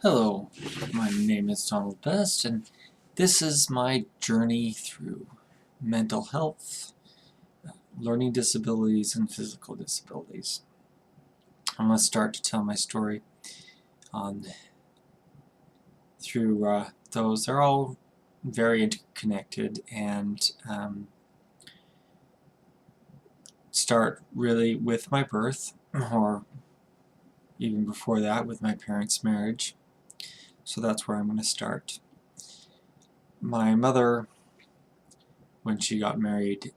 Hello, my name is Donald Best, and this is my journey through mental health, learning disabilities, and physical disabilities. I'm going to start to tell my story on through those. They're all very interconnected, and start really with my birth, or even before that with my parents' marriage. So that's where I'm going to start. My mother, when she got married,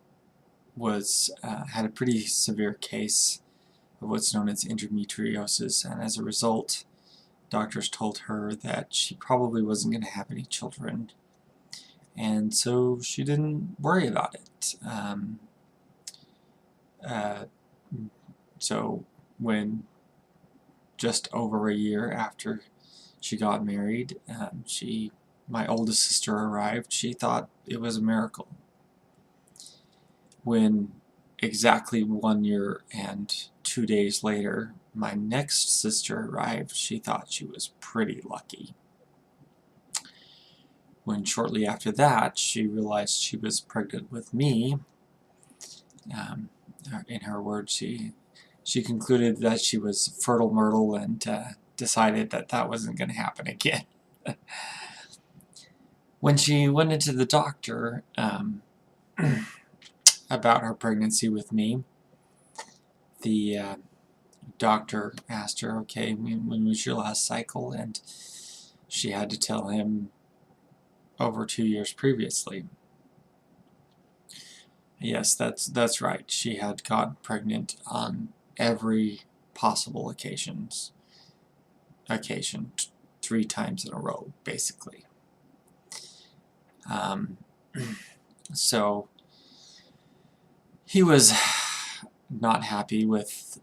had a pretty severe case of what's known as endometriosis, and as a result, doctors told her that she probably wasn't going to have any children, and so she didn't worry about it. Uh, so when just over a year after she got married, my oldest sister arrived. She thought it was a miracle. When exactly 1 year and 2 days later, my next sister arrived, she thought she was pretty lucky. When shortly after that, she realized she was pregnant with me, in her words, she concluded that she was fertile myrtle and decided that that wasn't going to happen again. When she went into the doctor about her pregnancy with me, the doctor asked her, okay, when was your last cycle? And she had to tell him over 2 years previously. Yes, that's right. She had gotten pregnant on every possible occasion, 3 times in a row, basically. So he was not happy with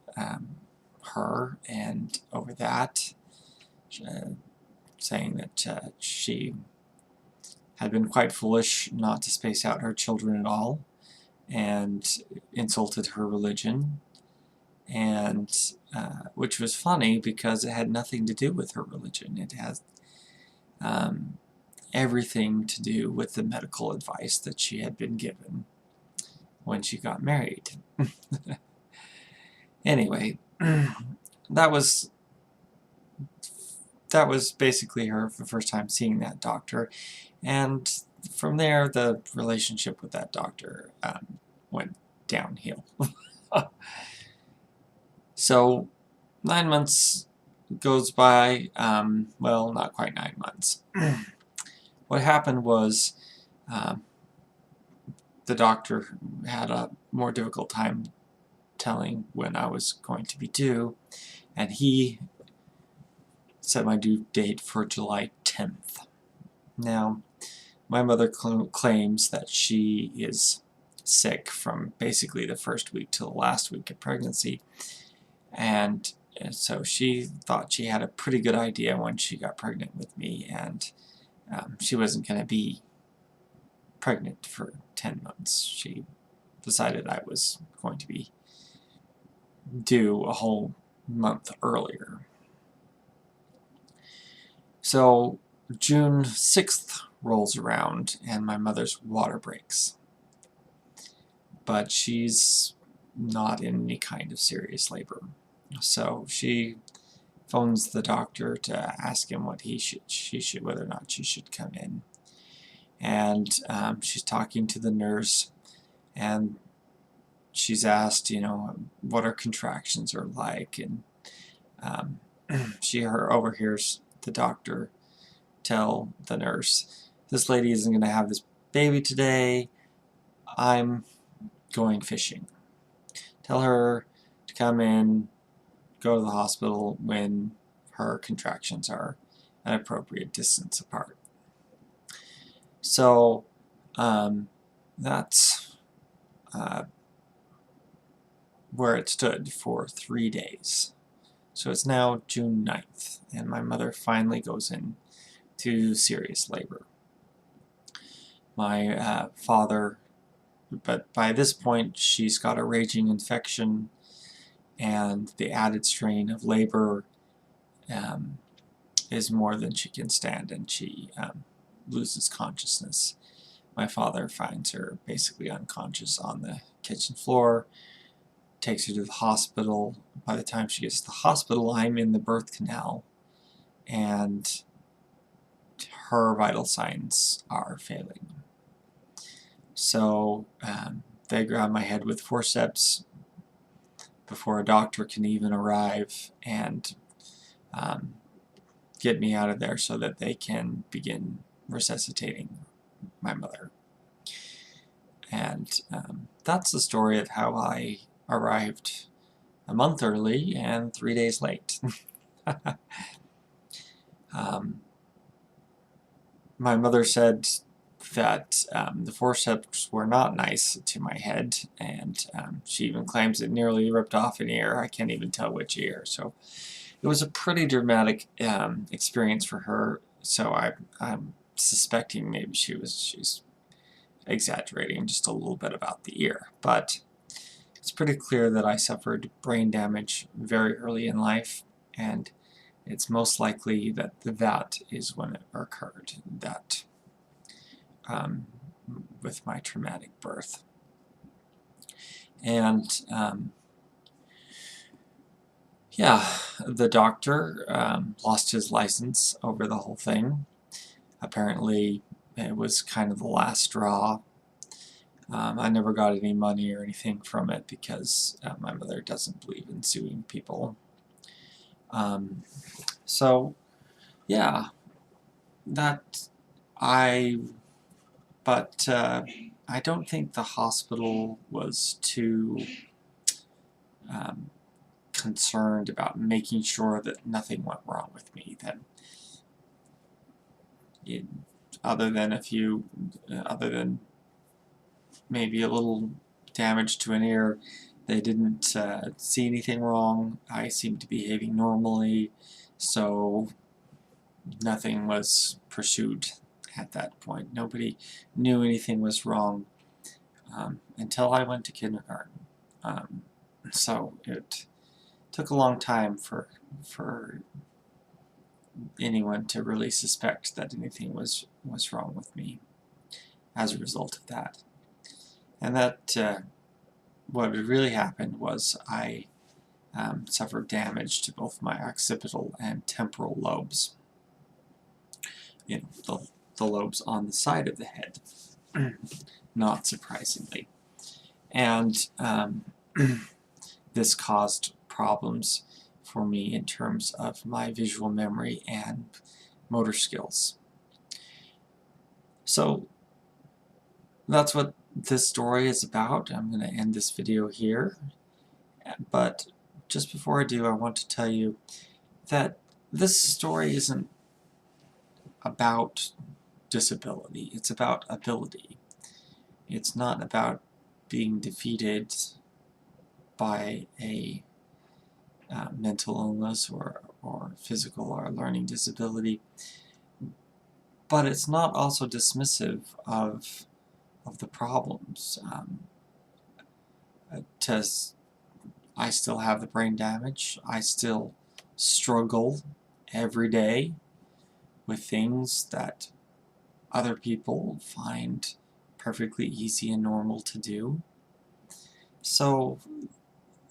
her and over that, saying that she had been quite foolish not to space out her children at all, and insulted her religion, and which was funny because it had nothing to do with her religion. It has everything to do with the medical advice that she had been given when she got married. Anyway, that was basically her first time seeing that doctor, and from there the relationship with that doctor went downhill. So 9 months goes by, well, not quite 9 months. What happened was the doctor had a more difficult time telling when I was going to be due, and he set my due date for July 10th. Now, my mother claims that she is sick from basically the first week to the last week of pregnancy, and so she thought she had a pretty good idea when she got pregnant with me, and she wasn't going to be pregnant for 10 months. She decided I was going to be due a whole month earlier. So June 6th rolls around and my mother's water breaks. But she's not in any kind of serious labor. So she phones the doctor to ask him whether or not she should come in. And she's talking to the nurse, and she's asked, what her contractions are like, and she overhears the doctor tell the nurse, this lady isn't going to have this baby today, I'm going fishing. Tell her to come in, go to the hospital when her contractions are an appropriate distance apart. So that's where it stood for 3 days. So it's now June 9th, and my mother finally goes into serious labor. My father, but by this point she's got a raging infection, and the added strain of labor is more than she can stand, and she loses consciousness. My father finds her basically unconscious on the kitchen floor, takes her to the hospital. By the time she gets to the hospital, I'm in the birth canal, and her vital signs are failing. So they grab my head with forceps before a doctor can even arrive and get me out of there so that they can begin resuscitating my mother. And that's the story of how I arrived a month early and 3 days late. My mother said that the forceps were not nice to my head, and she even claims it nearly ripped off an ear. I can't even tell which ear. So it was a pretty dramatic experience for her. So I'm suspecting maybe she's exaggerating just a little bit about the ear. But it's pretty clear that I suffered brain damage very early in life, and it's most likely that that is when it occurred, that with my traumatic birth. And yeah, the doctor lost his license over the whole thing. Apparently it was kind of the last straw. I never got any money or anything from it because my mother doesn't believe in suing people. So yeah, but I don't think the hospital was too concerned about making sure that nothing went wrong with me. That other than maybe a little damage to an ear, they didn't see anything wrong. I seemed to be behaving normally, so nothing was pursued at that point. Nobody knew anything was wrong until I went to kindergarten. So it took a long time for anyone to really suspect that anything was wrong with me as a result of that. And that what really happened was I suffered damage to both my occipital and temporal lobes. You know, the lobes on the side of the head, not surprisingly. And this caused problems for me in terms of my visual memory and motor skills. So that's what this story is about. I'm going to end this video here. But just before I do, I want to tell you that this story isn't about disability. It's about ability. It's not about being defeated by a mental illness or physical or learning disability. But it's not also dismissive of the problems. I still have the brain damage. I still struggle every day with things that other people find perfectly easy and normal to do. So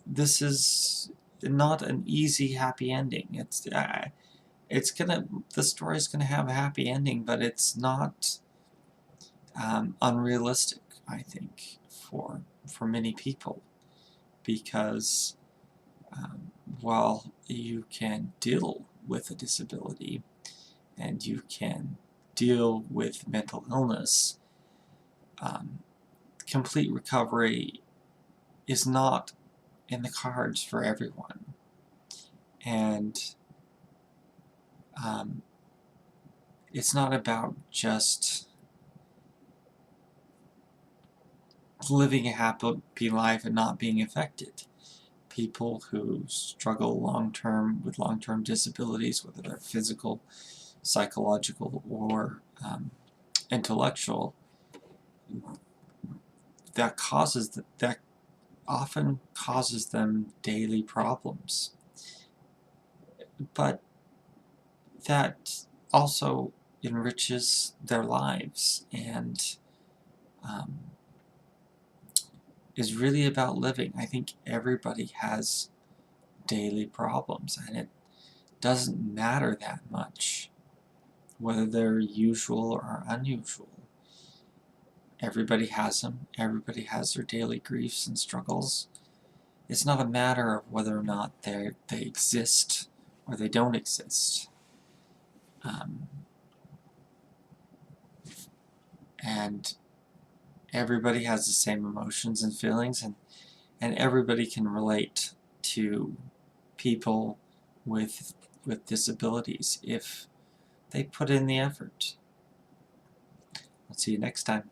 this is not an easy, happy ending. The story's gonna have a happy ending, but it's not unrealistic, I think, for many people, because while you can deal with a disability and you can deal with mental illness, complete recovery is not in the cards for everyone. And it's not about just living a happy life and not being affected. People who struggle with long-term disabilities, whether they're physical, psychological, or intellectual, that often causes them daily problems. But that also enriches their lives and is really about living. I think everybody has daily problems, and it doesn't matter that much whether they're usual or unusual. Everybody has them. Everybody has their daily griefs and struggles. It's not a matter of whether or not they exist or they don't exist. And everybody has the same emotions and feelings, and everybody can relate to people with disabilities if they put in the effort. I'll see you next time.